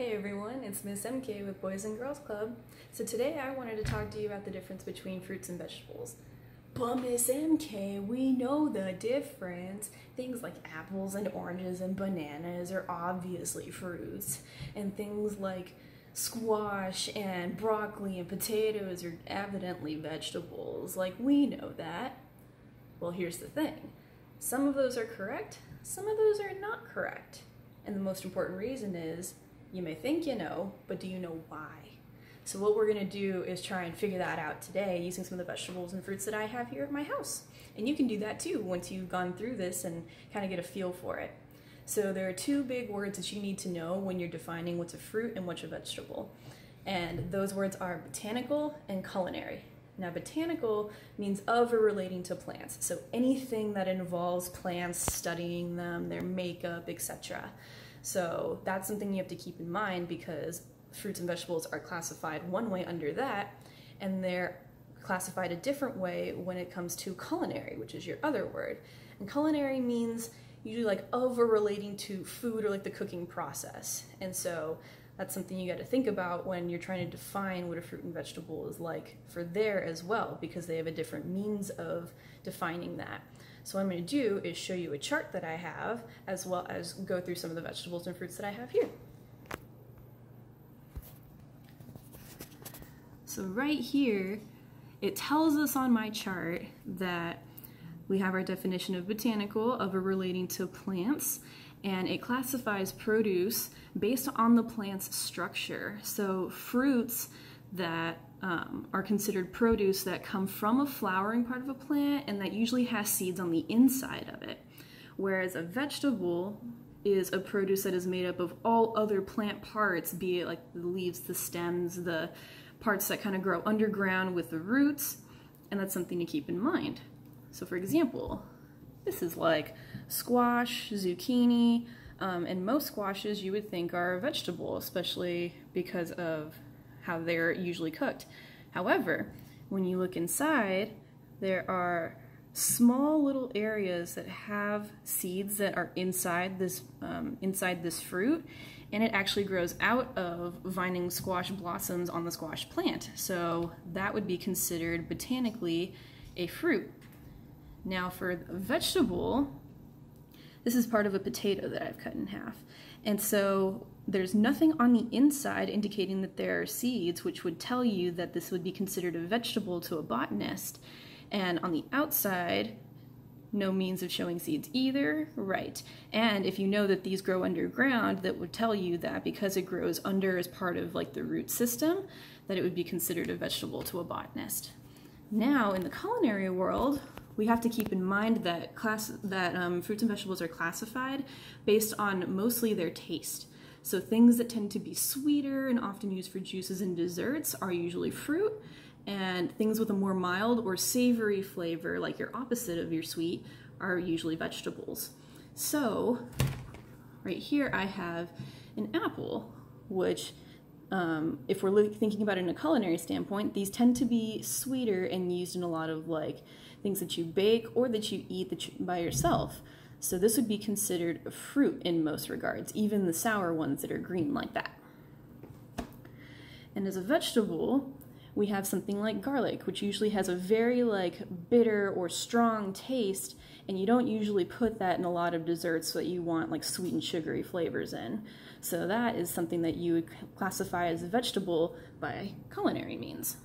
Hey everyone, it's Miss MK with Boys and Girls Club. So today I wanted to talk to you about the difference between fruits and vegetables. But Miss MK, we know the difference. Things like apples and oranges and bananas are obviously fruits. And things like squash and broccoli and potatoes are evidently vegetables. Like, we know that. Well, here's the thing. Some of those are correct, some of those are not correct. And the most important reason is, you may think you know, but do you know why? So what we're gonna do is try and figure that out today using some of the vegetables and fruits that I have here at my house. And you can do that too once you've gone through this and kind of get a feel for it. So there are two big words that you need to know when you're defining what's a fruit and what's a vegetable. And those words are botanical and culinary. Now, botanical means of or relating to plants. So anything that involves plants, studying them, their makeup, etc. So that's something you have to keep in mind because fruits and vegetables are classified one way under that, and they're classified a different way when it comes to culinary, which is your other word. And culinary means usually like of or relating to food or like the cooking process. And so that's something you got to think about when you're trying to define what a fruit and vegetable is like for there as well, because they have a different means of defining that. So what I'm going to do is show you a chart that I have, as well as go through some of the vegetables and fruits that I have here. So right here, it tells us on my chart that we have our definition of botanical, of or relating to plants, and it classifies produce based on the plant's structure. So fruits that are considered produce that come from a flowering part of a plant and that usually has seeds on the inside of it. Whereas a vegetable is a produce that is made up of all other plant parts, be it like the leaves, the stems, the parts that kind of grow underground with the roots, and that's something to keep in mind. So for example, this is like squash, zucchini, and most squashes you would think are a vegetable, especially because of how they're usually cooked. However, when you look inside, there are small little areas that have seeds that are inside this fruit, and it actually grows out of vining squash blossoms on the squash plant. So that would be considered botanically a fruit. Now for a vegetable, this is part of a potato that I've cut in half. And so there's nothing on the inside indicating that there are seeds, which would tell you that this would be considered a vegetable to a botanist. And on the outside, no means of showing seeds either, right? And if you know that these grow underground, that would tell you that because it grows under as part of like the root system, that it would be considered a vegetable to a botanist. Now, in the culinary world, we have to keep in mind that fruits and vegetables are classified based on mostly their taste. So things that tend to be sweeter and often used for juices and desserts are usually fruit, and things with a more mild or savory flavor, like your opposite of your sweet, are usually vegetables. So right here I have an apple, which if we're thinking about it in a culinary standpoint, these tend to be sweeter and used in a lot of like things that you bake or that you eat by yourself. So this would be considered a fruit in most regards, even the sour ones that are green like that. And as a vegetable, we have something like garlic, which usually has a very like bitter or strong taste, and you don't usually put that in a lot of desserts that you want like sweet and sugary flavors in. So that is something that you would classify as a vegetable by culinary means.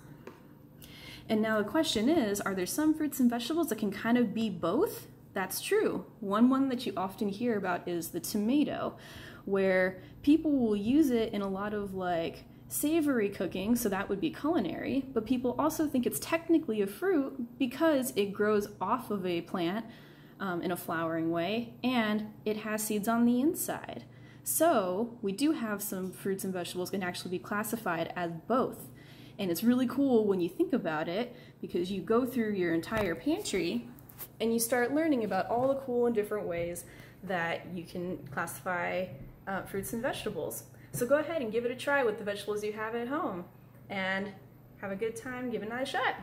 And now the question is, are there some fruits and vegetables that can kind of be both? That's true. One that you often hear about is the tomato, where people will use it in a lot of like savory cooking, so that would be culinary, but people also think it's technically a fruit because it grows off of a plant in a flowering way, and it has seeds on the inside. So we do have some fruits and vegetables can actually be classified as both. And it's really cool when you think about it, because you go through your entire pantry and you start learning about all the cool and different ways that you can classify fruits and vegetables. So go ahead and give it a try with the vegetables you have at home, and have a good time giving that a shot.